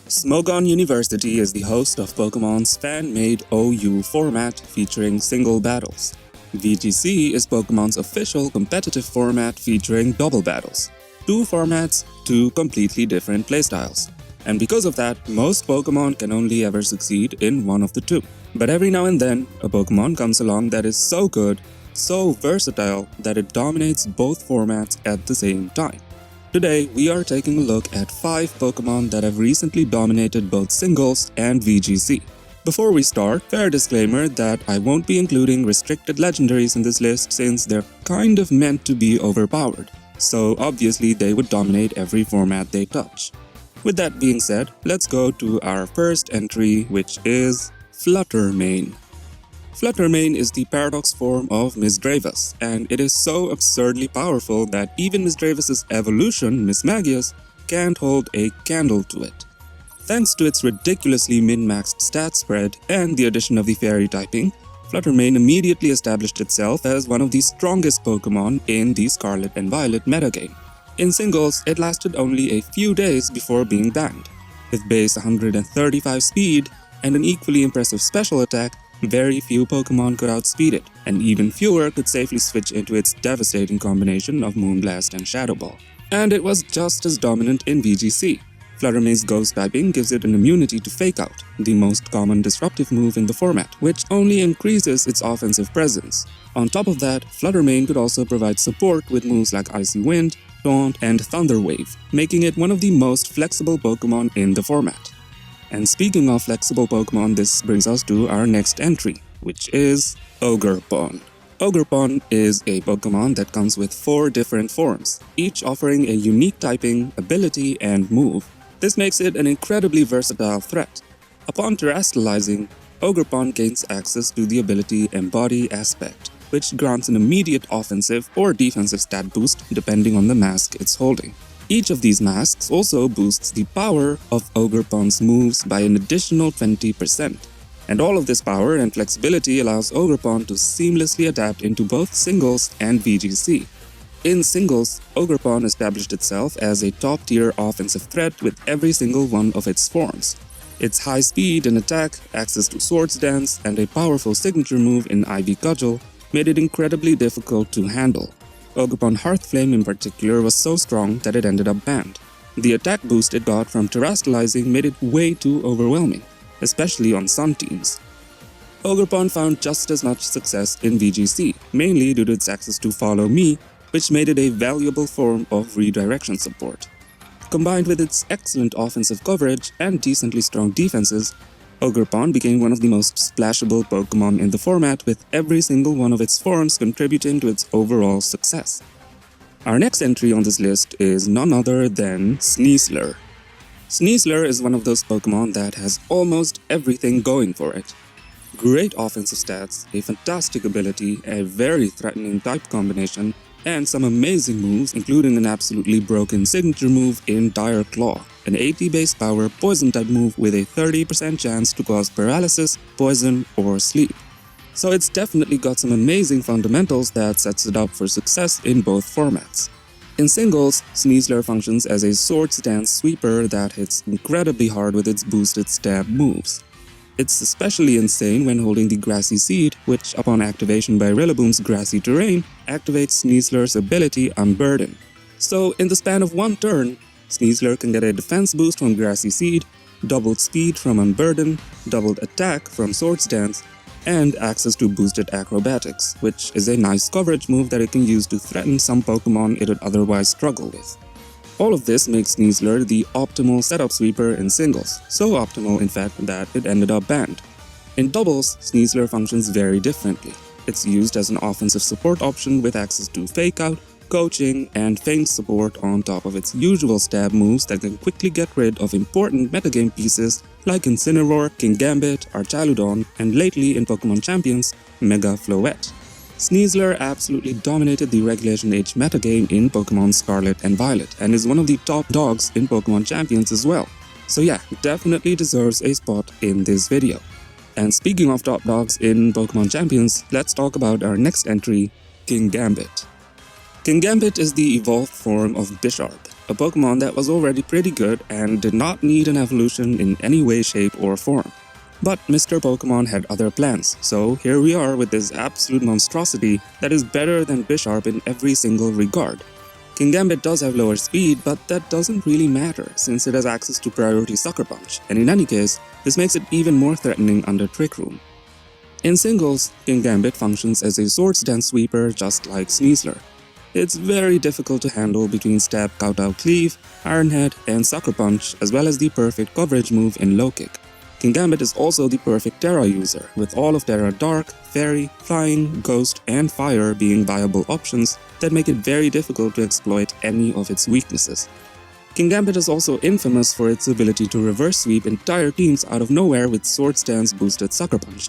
Smogon University is the host of Pokemon's fan-made OU format featuring single battles. VGC is Pokemon's official competitive format featuring double battles. Two formats, two completely different playstyles. And because of that, most Pokemon can only ever succeed in one of the two. But every now and then, a Pokemon comes along that is so good, so versatile, that it dominates both formats at the same time. Today, we are taking a look at 5 Pokemon that have recently dominated both singles and VGC. Before we start, fair disclaimer that I won't be including restricted legendaries in this list since they're kind of meant to be overpowered, so obviously they would dominate every format they touch. With that being said, let's go to our first entry, which is Fluttermane. Fluttermane is the paradox form of Misdreavus, and it is so absurdly powerful that even Misdreavus' evolution, Mismagius, can't hold a candle to it. Thanks to its ridiculously min-maxed stat spread and the addition of the fairy typing, Fluttermane immediately established itself as one of the strongest Pokemon in the Scarlet and Violet metagame. In singles, it lasted only a few days before being banned. With base 135 speed and an equally impressive special attack, very few Pokemon could outspeed it, and even fewer could safely switch into its devastating combination of Moonblast and Shadow Ball. And it was just as dominant in VGC. Fluttermane's Ghost typing gives it an immunity to Fake Out, the most common disruptive move in the format, which only increases its offensive presence. On top of that, Fluttermane could also provide support with moves like Icy Wind, Taunt, and Thunder Wave, making it one of the most flexible Pokemon in the format. And speaking of flexible Pokemon, this brings us to our next entry, which is Ogerpon. Ogerpon is a Pokemon that comes with 4 different forms, each offering a unique typing, ability, and move. This makes it an incredibly versatile threat. Upon terastallizing, Ogerpon gains access to the ability Embody Aspect, which grants an immediate offensive or defensive stat boost depending on the mask it's holding. Each of these masks also boosts the power of Ogerpon's moves by an additional 20%. And all of this power and flexibility allows Ogerpon to seamlessly adapt into both singles and VGC. In singles, Ogerpon established itself as a top-tier offensive threat with every single one of its forms. Its high speed and attack, access to Swords Dance, and a powerful signature move in Ivy Cudgel made it incredibly difficult to handle. Ogerpon Hearthflame in particular was so strong that it ended up banned. The attack boost it got from terastallizing made it way too overwhelming, especially on Sun teams. Ogerpon found just as much success in VGC, mainly due to its access to Follow Me, which made it a valuable form of redirection support. Combined with its excellent offensive coverage and decently strong defenses, Ogerpon became one of the most splashable Pokemon in the format, with every single one of its forms contributing to its overall success. Our next entry on this list is none other than Sneasler. Sneasler is one of those Pokemon that has almost everything going for it. Great offensive stats, a fantastic ability, a very threatening type combination, and some amazing moves, including an absolutely broken signature move in Dire Claw, an 80 base power poison type move with a 30% chance to cause paralysis, poison, or sleep. So it's definitely got some amazing fundamentals that sets it up for success in both formats. In singles, Sneasler functions as a Swords Dance sweeper that hits incredibly hard with its boosted stab moves. It's especially insane when holding the Grassy Seed, which upon activation by Rillaboom's Grassy Terrain, activates Sneasler's ability Unburden. So in the span of one turn, Sneasler can get a defense boost from Grassy Seed, doubled speed from Unburden, doubled attack from Swords Dance, and access to boosted acrobatics, which is a nice coverage move that it can use to threaten some Pokemon it would otherwise struggle with. All of this makes Sneasler the optimal setup sweeper in singles, so optimal in fact that it ended up banned. In doubles, Sneasler functions very differently. It's used as an offensive support option with access to Fake Out, Coaching, and Feint support on top of its usual stab moves that can quickly get rid of important metagame pieces like Incineroar, Kingambit, Archaludon, and lately in Pokemon Champions, Mega Floette. Sneasler absolutely dominated the Regulation Age metagame in Pokemon Scarlet and Violet, and is one of the top dogs in Pokemon Champions as well. So yeah, definitely deserves a spot in this video. And speaking of top dogs in Pokemon Champions, let's talk about our next entry, Kingambit. Kingambit is the evolved form of Bisharp. a Pokemon that was already pretty good and did not need an evolution in any way, shape, or form. But Mr. Pokemon had other plans, so here we are with this absolute monstrosity that is better than Bisharp in every single regard. Kingambit does have lower speed, but that doesn't really matter since it has access to Priority Sucker Punch, and in any case, this makes it even more threatening under Trick Room. In singles, Kingambit functions as a Swords Dance sweeper just like Sneasler. It's very difficult to handle between Stab, Kowtow, Cleave, Iron Head, and Sucker Punch, as well as the perfect coverage move in Low Kick. Kingambit is also the perfect Terra user, with all of Terra Dark, Fairy, Flying, Ghost, and Fire being viable options that make it very difficult to exploit any of its weaknesses. Kingambit is also infamous for its ability to reverse sweep entire teams out of nowhere with Swords Dance boosted Sucker Punch,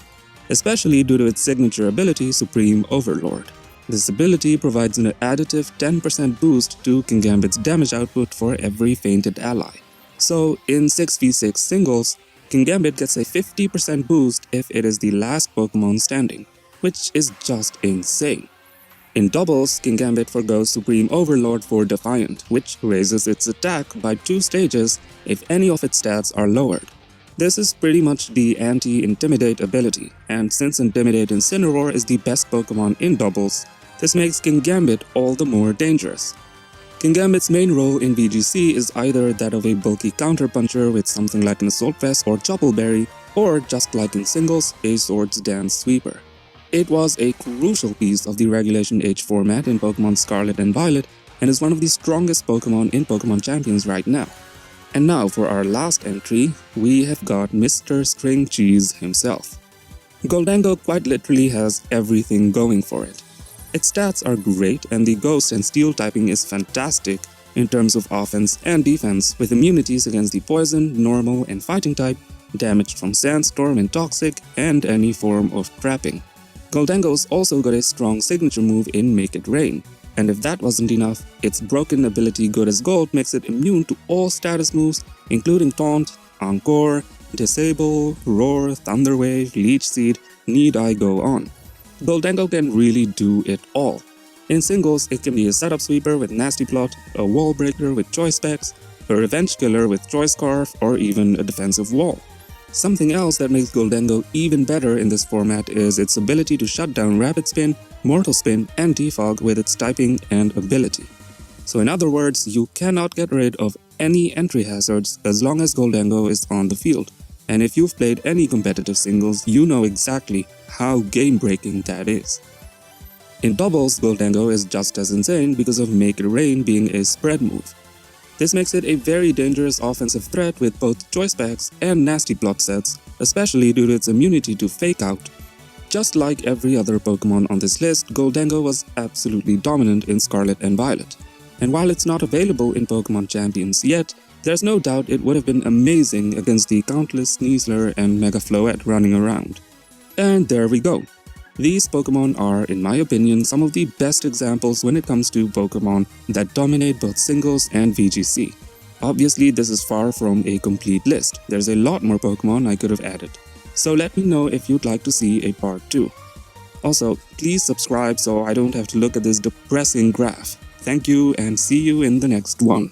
especially due to its signature ability Supreme Overlord. This ability provides an additive 10% boost to Kingambit's damage output for every fainted ally. So in 6v6 singles, Kingambit gets a 50% boost if it is the last Pokemon standing, which is just insane. In doubles, Kingambit forgoes Supreme Overlord for Defiant, which raises its attack by 2 stages if any of its stats are lowered. This is pretty much the anti-Intimidate ability, and since Intimidate Incineroar is the best Pokemon in doubles, this makes Kingambit all the more dangerous. Kingambit's main role in VGC is either that of a bulky counterpuncher with something like an Assault Vest or Chople Berry, or just like in singles, a Swords Dance sweeper. It was a crucial piece of the Regulation H format in Pokemon Scarlet and Violet, and is one of the strongest Pokemon in Pokemon Champions right now. And now for our last entry, we have got Mr. String Cheese himself. Goldango quite literally has everything going for it. Its stats are great and the Ghost and Steel typing is fantastic in terms of offense and defense, with immunities against the Poison, Normal, and Fighting type, damage from Sandstorm and Toxic, and any form of trapping. Goldango's also got a strong signature move in Make It Rain, and if that wasn't enough, its broken ability Good as Gold makes it immune to all status moves including Taunt, Encore, Disable, Roar, Thunder Wave, Leech Seed, need I go on. Goldango can really do it all. In singles, it can be a setup sweeper with Nasty Plot, a wall breaker with Choice Specs, a revenge killer with Choice Carve, or even a defensive wall. Something else that makes Goldango even better in this format is its ability to shut down Rapid Spin, Mortal Spin, and Defog with its typing and ability. So in other words, you cannot get rid of any entry hazards as long as Goldango is on the field. And if you've played any competitive singles, you know exactly how game-breaking that is. In doubles, Goldango is just as insane because of Make It Rain being a spread move. This makes it a very dangerous offensive threat with both Choice Specs and Nasty Plot sets, especially due to its immunity to Fake Out. Just like every other Pokemon on this list, Goldango was absolutely dominant in Scarlet and Violet. And while it's not available in Pokemon Champions yet, there's no doubt it would have been amazing against the countless Sneasler and Mega Floette running around. And there we go. These Pokemon are, in my opinion, some of the best examples when it comes to Pokemon that dominate both singles and VGC. Obviously, this is far from a complete list. There's a lot more Pokemon I could have added. So let me know if you'd like to see a part 2. Also, please subscribe so I don't have to look at this depressing graph. Thank you and see you in the next one.